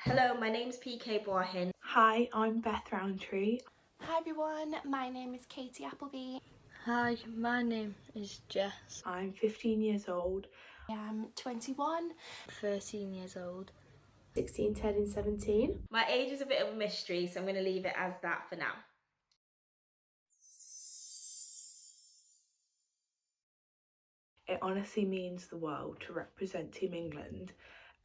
Hello, my name's PK Boahin. Hi, I'm Beth Roundtree. Hi everyone, my name is Katie Appleby. Hi, my name is Jess. I'm 15 years old. I'm 21. 13 years old. 16 turning 17. My age is a bit of a mystery, so I'm going to leave it as that for now. It honestly means the world to represent Team England.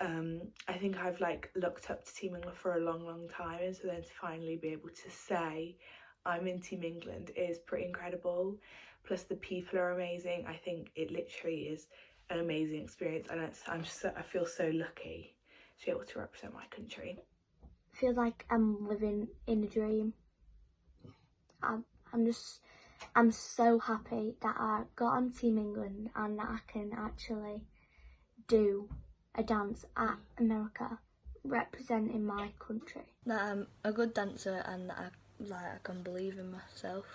I think I've looked up to Team England for a long time, and so then to finally be able to say I'm in Team England is pretty incredible. Plus the people are amazing. I think it literally is an amazing experience, and I feel so lucky to be able to represent my country. Feels like I'm living in a dream. I'm so happy that I got on Team England and that I can actually do a dance at America representing my country. That I'm a good dancer and that I can believe in myself.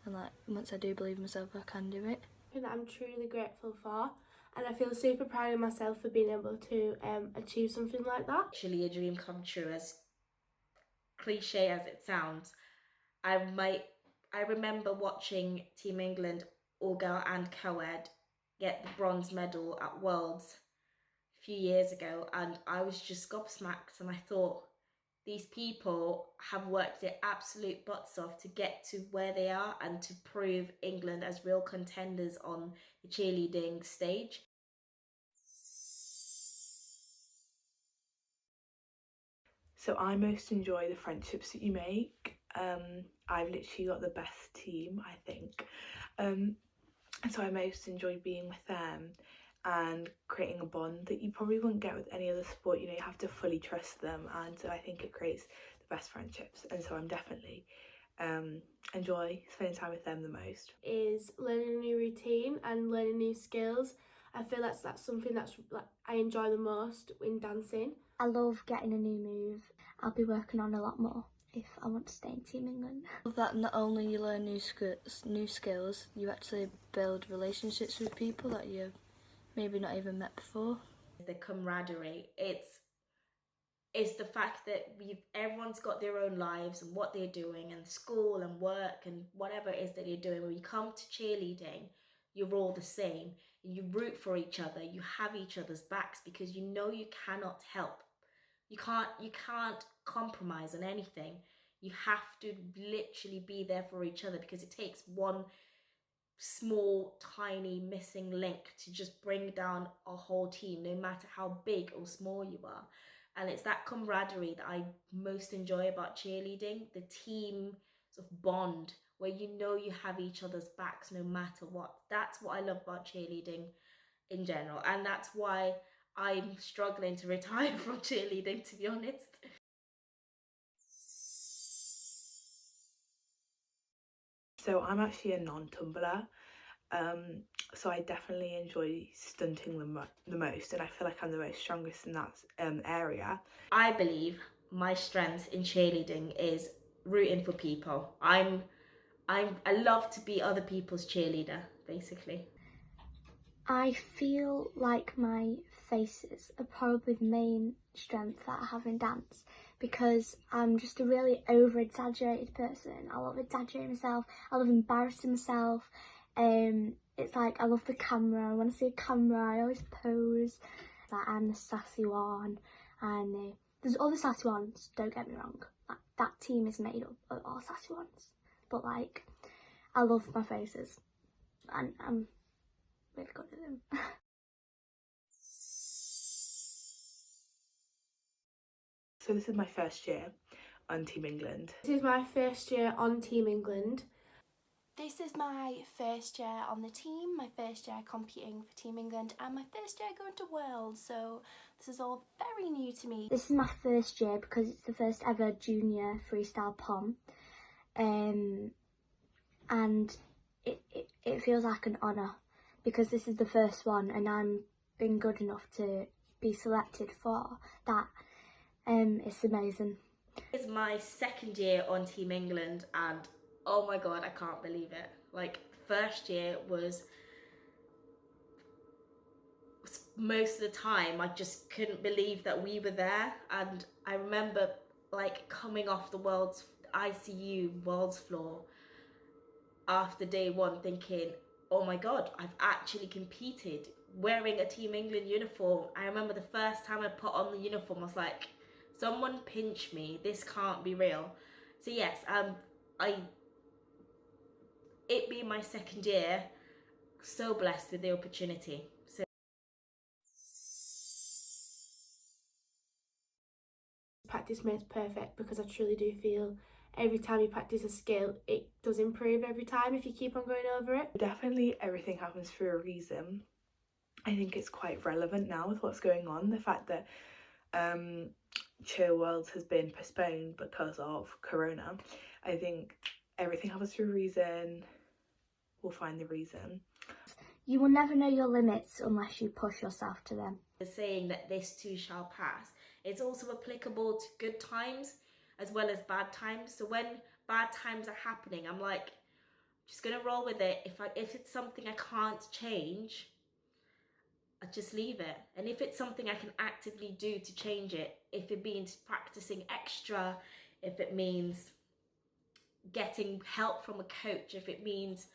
And once I do believe in myself, I can do it. That I'm truly grateful for, and I feel super proud of myself for being able to achieve something like that. Actually, a dream come true, as cliche as it sounds. I remember watching Team England, all girl and co-ed, get the bronze medal at Worlds a few years ago, and I was just gobsmacked, and I thought, these people have worked their absolute butts off to get to where they are and to prove England as real contenders on the cheerleading stage. So I most enjoy the friendships that you make. I've literally got the best team, I think. And so I most enjoy being with them and creating a bond that you probably wouldn't get with any other sport. You know, you have to fully trust them, and so I think it creates the best friendships, and so I'm definitely enjoy spending time with them the most. Is learning a new routine and learning new skills. I feel that's something that's I enjoy the most in dancing. I love getting a new move. I'll be working on a lot more if I want to stay in Team England. That not only you learn new skills, you actually build relationships with people that you've maybe not even met before. The camaraderie, it's the fact that everyone's got their own lives and what they're doing, and school and work and whatever it is that you're doing. When you come to cheerleading, you're all the same. You root for each other, you have each other's backs, because you know you cannot help. You can't compromise on anything. You have to literally be there for each other, because it takes one small, tiny missing link to just bring down a whole team, no matter how big or small you are. And it's that camaraderie that I most enjoy about cheerleading, the team sort of bond where you know you have each other's backs no matter what. That's what I love about cheerleading in general, and that's why I'm struggling to retire from cheerleading, to be honest. So I'm actually a non-tumbler, so I definitely enjoy stunting the most, and I feel like I'm the most strongest in that area. I believe my strength in cheerleading is rooting for people. I love to be other people's cheerleader, basically. I feel like my faces are probably the main strength that I have in dance, because I'm just a really over-exaggerated person. I love exaggerating myself, I love embarrassing myself. It's like I love the camera. When I see a camera, I always pose. Like I'm the sassy one, and there's other sassy ones, don't get me wrong. That team is made up of all sassy ones. But like, I love my faces, and I'm really good at them. So this is my first year on Team England. This is my first year on Team England. This is my first year on the team, my first year competing for Team England, and my first year going to Worlds, so this is all very new to me. This is my first year because it's the first ever junior Freestyle Pom, and it feels like an honour, because this is the first one and I'm been good enough to be selected for that. It's amazing. It's my second year on Team England, and oh my god, I can't believe it. Like, first year was most of the time I just couldn't believe that we were there. And I remember like coming off the world's floor after day one thinking, oh my god, I've actually competed wearing a Team England uniform. I remember the first time I put on the uniform, I was like, someone pinch me, this can't be real. So yes, it being my second year, so blessed with the opportunity. So practice makes perfect, because I truly do feel every time you practice a skill, it does improve every time if you keep on going over it. Definitely everything happens for a reason. I think it's quite relevant now with what's going on, the fact that Cheer Worlds has been postponed because of Corona. I think everything happens for a reason. We'll find the reason. You will never know your limits unless you push yourself to them. the saying that this too shall pass, it's also applicable to good times as well as bad times. So when bad times are happening, I'm like, just gonna roll with it. If it's something I can't change, I just leave it. And if it's something I can actively do to change it, if it means practicing extra, if it means getting help from a coach, if it means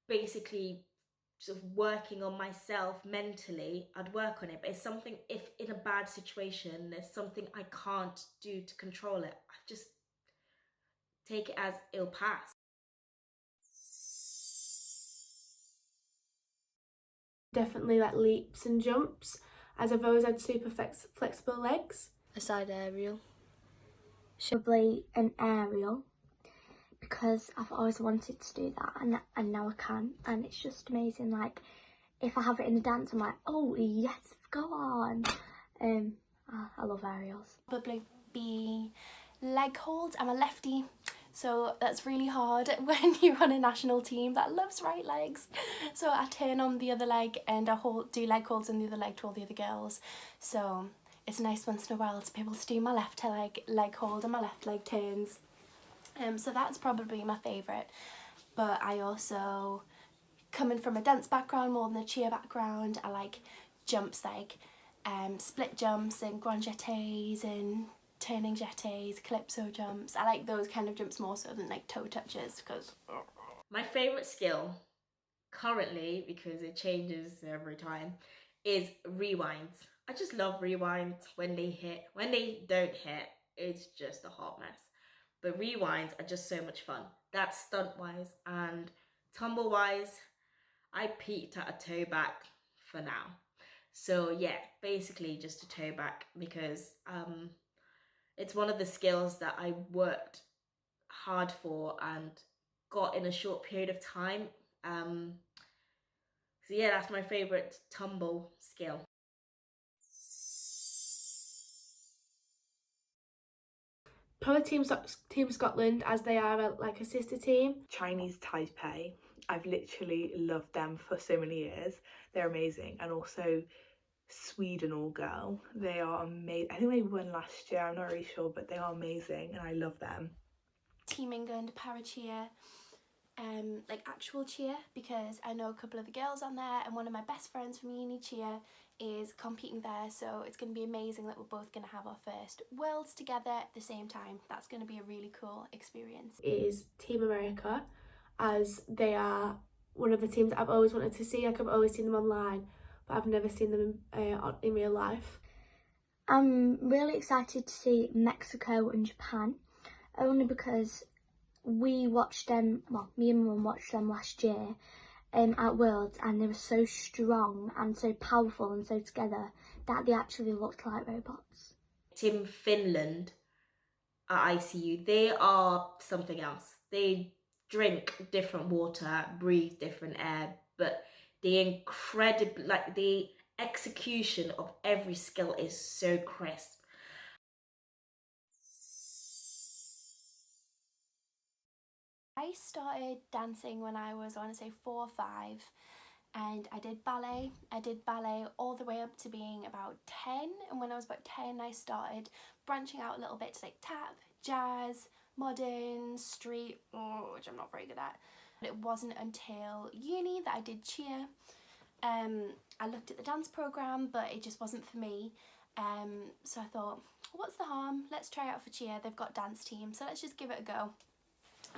basically sort of working on myself mentally, I'd work on it. But it's something, if in a bad situation there's something I can't do to control it, I just take it as it'll pass. Definitely like leaps and jumps, as I've always had super flexible legs. A side aerial. Probably an aerial, because I've always wanted to do that, and now I can, and it's just amazing. Like, if I have it in the dance, I'm like, oh yes, go on. I love aerials. Probably be leg holds. I'm a lefty, so that's really hard when you're on a national team that loves right legs. So I turn on the other leg and I do leg holds on the other leg to all the other girls. So it's nice once in a while to be able to do my left leg hold and my left leg turns. So that's probably my favourite. But I also, coming from a dance background more than a cheer background, I like jumps like split jumps and grand jetés and turning jetés, calypso jumps. I like those kind of jumps more so than like toe touches, because My favourite skill currently, because it changes every time, is rewinds. I just love rewinds when they hit. When they don't hit, it's just a hot mess. But rewinds are just so much fun. That's stunt wise. And tumble wise, I peaked at a toe back for now. So yeah, basically just a toe back, because it's one of the skills that I worked hard for and got in a short period of time. So yeah, that's my favourite tumble skill. Probably Team Scotland, as they are like a sister team. Chinese Taipei, I've literally loved them for so many years. They're amazing. And also Sweden all girl, they are amazing. I think they won last year, I'm not really sure, but they are amazing and I love them. Team England para cheer, like actual cheer, because I know a couple of the girls on there, and one of my best friends from uni cheer is competing there, so it's going to be amazing that we're both going to have our first worlds together at the same time. That's going to be a really cool experience. Is Team America, as they are one of the teams that I've always wanted to see. Like, I've always seen them online, but I've never seen them in real life. I'm really excited to see Mexico and Japan, only because we watched them, well, me and Mum watched them last year at Worlds, and they were so strong and so powerful and so together that they actually looked like robots. Team Finland at ICU, they are something else. They drink different water, breathe different air, but the execution of every skill is so crisp. I started dancing when I was, I want to say 4 or 5, and I did ballet. I did ballet all the way up to being about 10, and when I was about 10 I started branching out a little bit to like tap, jazz, modern, street, which I'm not very good at. But it wasn't until uni that I did cheer, I looked at the dance programme, but it just wasn't for me. So I thought, what's the harm? Let's try out for cheer. They've got dance team, so let's just give it a go.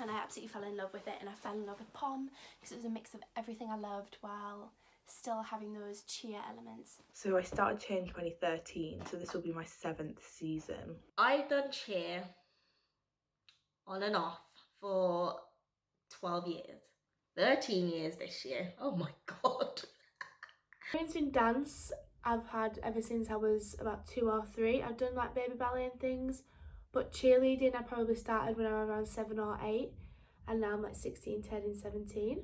And I absolutely fell in love with it, and I fell in love with Pom because it was a mix of everything I loved while still having those cheer elements. So I started cheer in 2013, so this will be my 7th season. I've done cheer on and off for 12 years. 13 years this year. Oh my god. Experience in dance I've had ever since I was about 2 or 3. I've done like baby ballet and things, but cheerleading I probably started when I was around 7 or 8, and now I'm like 16, turning 17.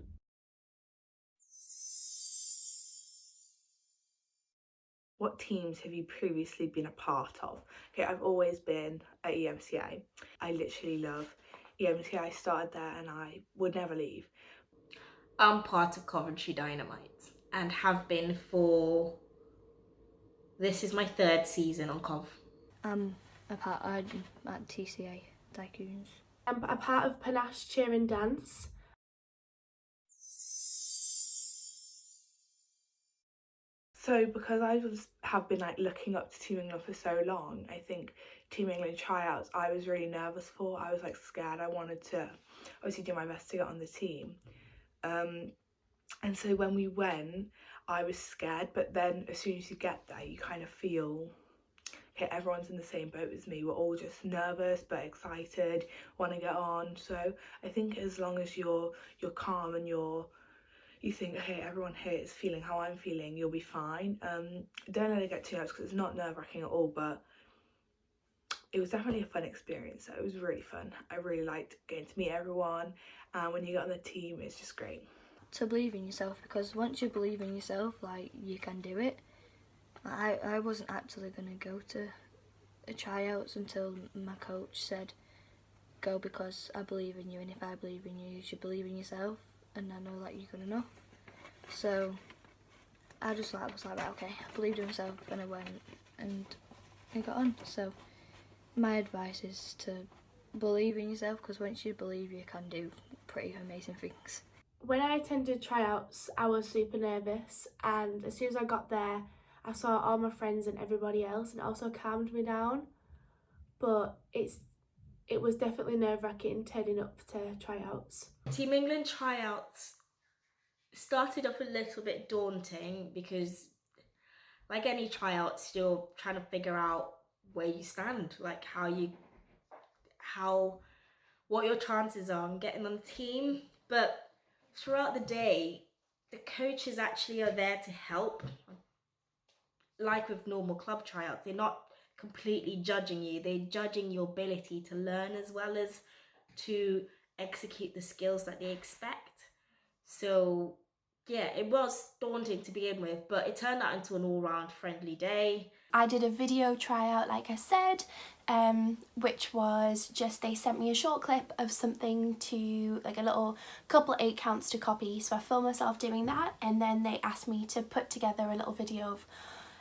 What teams have you previously been a part of? Okay, I've always been at EMCA. I literally love EMCA. I started there and I would never leave. I'm part of Coventry Dynamite and have been for... This is my 3rd season on Cov. I'm at TCA, Tycoons. I'm a part of Panache Cheer and Dance. So because I have been like looking up to Team England for so long, I think Team England tryouts I was really nervous for. I was like scared. I wanted to obviously do my best to get on the team. And so when we went, I was scared, but then as soon as you get there, you kind of feel, okay, everyone's in the same boat as me. We're all just nervous but excited, want to get on. So I think as long as you're calm and you think, okay, everyone here is feeling how I'm feeling, you'll be fine. Don't let it get too nervous because it's not nerve-wracking at all, but it was definitely a fun experience. So it was really fun. I really liked getting to meet everyone, and when you get on the team, it's just great. To believe in yourself, because once you believe in yourself, like, you can do it. I wasn't actually going to go to the tryouts until my coach said, go because I believe in you, and if I believe in you, you should believe in yourself, and I know that you're good enough. So I just was like, right, okay, I believed in myself, and I went and I got on. So my advice is to believe in yourself, because once you believe, you can do pretty amazing things. When I attended tryouts, I was super nervous, and as soon as I got there, I saw all my friends and everybody else, and it also calmed me down. But it was definitely nerve-wracking turning up to tryouts. Team England tryouts started off a little bit daunting because, like any tryouts, you're trying to figure out where you stand, like what your chances are on getting on the team. But throughout the day, the coaches actually are there to help. Like with normal club tryouts, they're not completely judging you. They're judging your ability to learn as well as to execute the skills that they expect. So yeah, it was daunting to begin with, but it turned out into an all-round friendly day. I did a video tryout, like I said, which was just, they sent me a short clip of something to, like a little couple 8 counts to copy. So I filmed myself doing that, and then they asked me to put together a little video of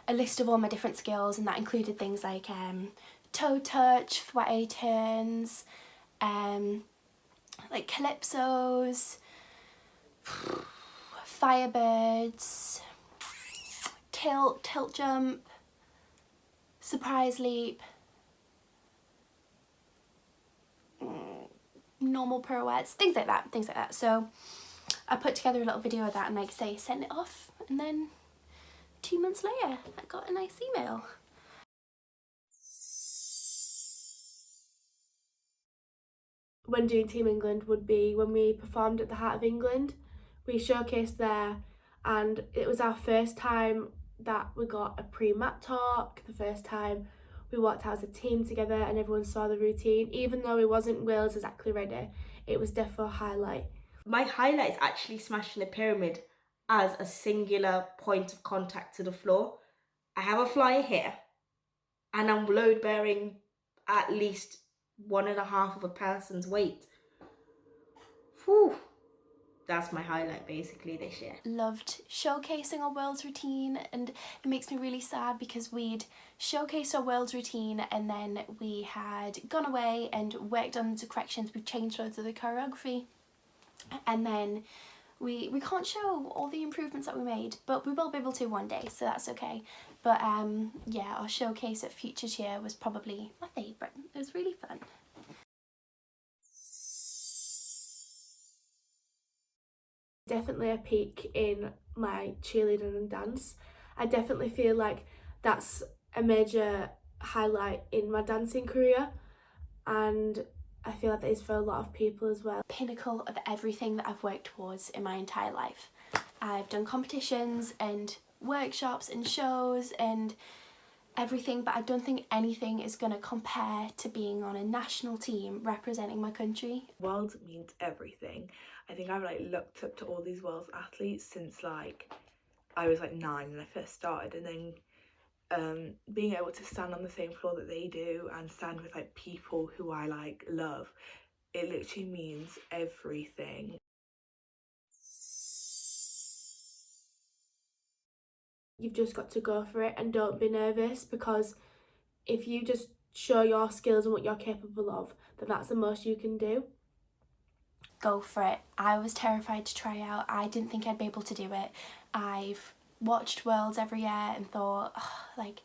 a list of all my different skills, and that included things like toe touch, fouette turns, like calypsos, firebirds, tilt jump, surprise leap, normal pirouettes, things like that. So I put together a little video of that and, like I say, sent it off, and then 2 months later I got a nice email. When doing Team England would be when we performed at the Heart of England. We showcased there, and it was our first time that we got a pre-mat talk, the first time we walked out as a team together and everyone saw the routine. Even though it wasn't Wales exactly ready, it was definitely a highlight. My highlight is actually smashing the pyramid as a singular point of contact to the floor. I have a flyer here, and I'm load bearing at least 1.5 of a person's weight. Whew. That's my highlight basically this year. Loved showcasing our world's routine, and it makes me really sad because we'd showcased our world's routine and then we had gone away and worked on the corrections. We've changed loads of the choreography, and then we can't show all the improvements that we made, but we will be able to one day, so that's okay. But yeah, our showcase at Future Cheer was probably my favourite. It was really fun. Definitely a peak in my cheerleading and dance. I definitely feel like that's a major highlight in my dancing career, and I feel like that is for a lot of people as well. Pinnacle of everything that I've worked towards in my entire life. I've done competitions and workshops and shows and everything, but I don't think anything is going to compare to being on a national team representing my country. World means everything. I think I've like looked up to all these world's athletes since like I was like 9 when I first started, and then being able to stand on the same floor that they do and stand with like people who I like love, it literally means everything. You've just got to go for it and don't be nervous, because if you just show your skills and what you're capable of, then that's the most you can do. Go for it. I was terrified to try out. I didn't think I'd be able to do it. I've watched Worlds every year and thought, oh, like,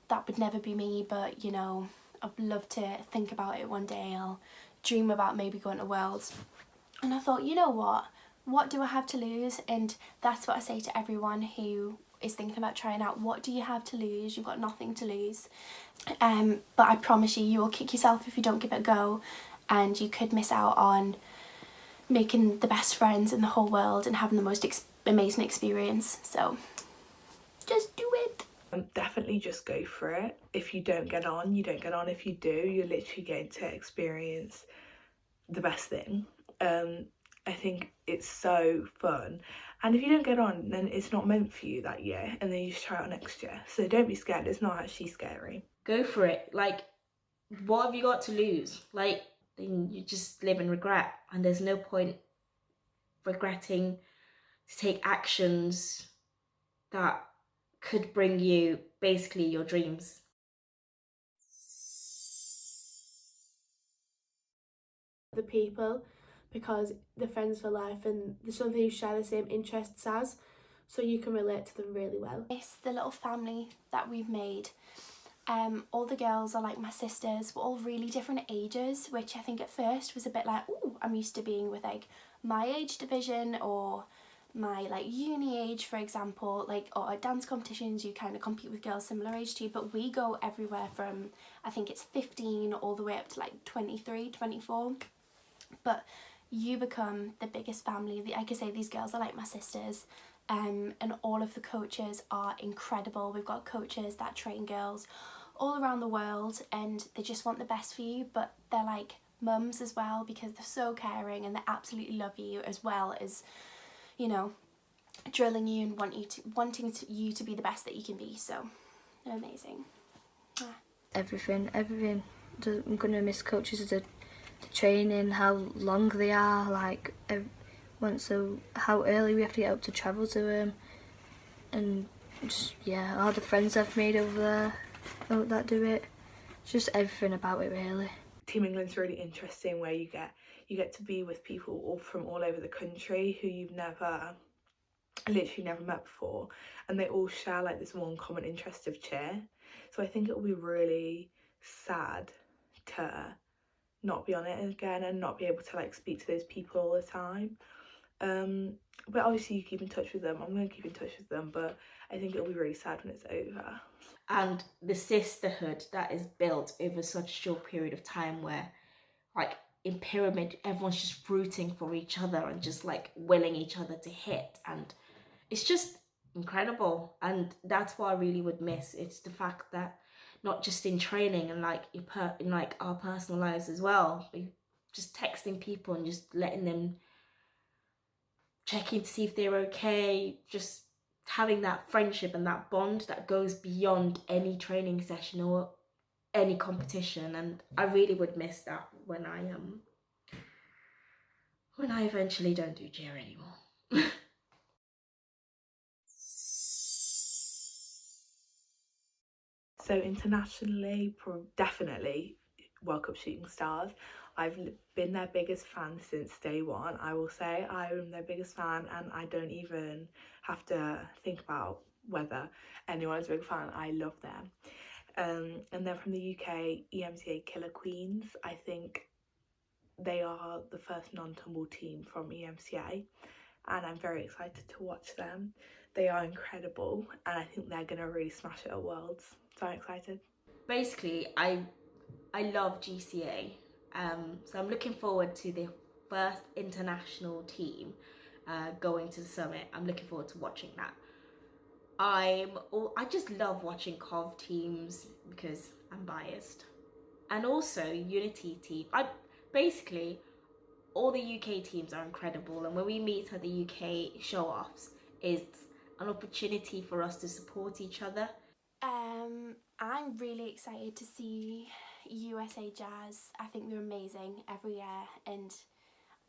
that would never be me, but you know, I'd love to think about it one day. I'll dream about maybe going to Worlds. And I thought, you know what do I have to lose? And that's what I say to everyone who is thinking about trying out. What do you have to lose? You've got nothing to lose. But I promise you, you will kick yourself if you don't give it a go, and you could miss out on making the best friends in the whole world and having the most amazing experience. So just do it. Definitely just go for it. If you don't get on, you don't get on. If you do, you're literally going to experience the best thing. I think it's so fun, and if you don't get on, then it's not meant for you that year, and then you just try it next year. So don't be scared, it's not actually scary. Go for it. Like, what have you got to lose? Like, then you just live in regret, and there's no point regretting to take actions that could bring you basically your dreams. The people, because they're friends for life and there's something you share the same interests as, so you can relate to them really well. It's the little family that we've made. All the girls are like my sisters. We're all really different ages, which I think at first was a bit like, oh, I'm used to being with like my age division or my like uni age, for example, like, or at dance competitions you kind of compete with girls similar age to you, but we go everywhere from, I think it's 15 all the way up to like 23, 24. But you become the biggest family. Like I say, these girls are like my sisters, and all of the coaches are incredible. We've got coaches that train girls all around the world, and they just want the best for you, but they're like mums as well, because they're so caring and they absolutely love you, as well as, you know, drilling you and wanting you to be the best that you can be. So they're amazing. Yeah. Everything. I'm gonna miss coaches, the training, how long they are, like how early we have to get up to travel to them, and just all the friends I've made over there that do it. Just everything about it really. Team England's really interesting, where you get to be with people all from all over the country who you've literally never met before, and they all share like this one common interest of cheer. So I think it will be really sad to not be on it again and not be able to like speak to those people all the time. But obviously you keep in touch with them. I'm going to keep in touch with them, but I think it'll be really sad when it's over. And the sisterhood that is built over such a short period of time, where like in pyramid everyone's just rooting for each other and just like willing each other to hit, and it's just incredible. And that's what I really would miss. It's the fact that not just in training and like in like our personal lives as well, we just texting people and just letting them, checking to see if they're okay, just having that friendship and that bond that goes beyond any training session or any competition. And I really would miss that when I eventually don't do cheer anymore. So internationally, definitely World Cup shooting stars. I've been their biggest fan since day one. I will say I am their biggest fan, and I don't even have to think about whether anyone is a big fan. I love them. And then from the UK, EMCA Killer Queens. I think they are the first non-tumble team from EMCA, and I'm very excited to watch them. They are incredible, and I think they're going to really smash it at Worlds. So I'm excited. Basically, I love GCA, so I'm looking forward to the first international team going to the summit. I'm looking forward to watching that. I just love watching COV teams because I'm biased, and also Unity team. Basically all the UK teams are incredible, and when we meet at the UK show-offs, it's an opportunity for us to support each other. I'm really excited to see USA Jazz. I think they're amazing every year, and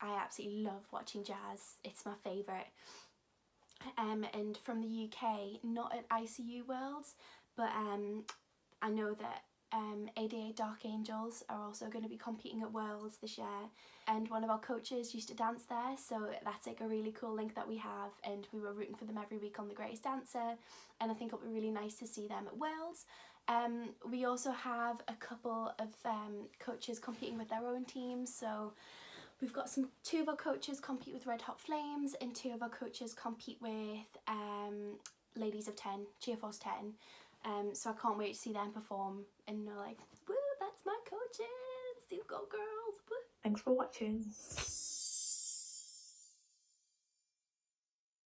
I absolutely love watching jazz. It's my favourite. And from the UK, not at ICU Worlds, but I know that 88 Dark Angels are also going to be competing at Worlds this year, and one of our coaches used to dance there, so that's like a really cool link that we have, and we were rooting for them every week on The Greatest Dancer, and I think it'll be really nice to see them at Worlds. We also have a couple of coaches competing with their own teams, so we've got two of our coaches compete with Red Hot Flames, and two of our coaches compete with Ladies of 10, Cheerforce 10. So I can't wait to see them perform and know, like, woo, that's my coaches, you go girls, woo. Thanks for watching.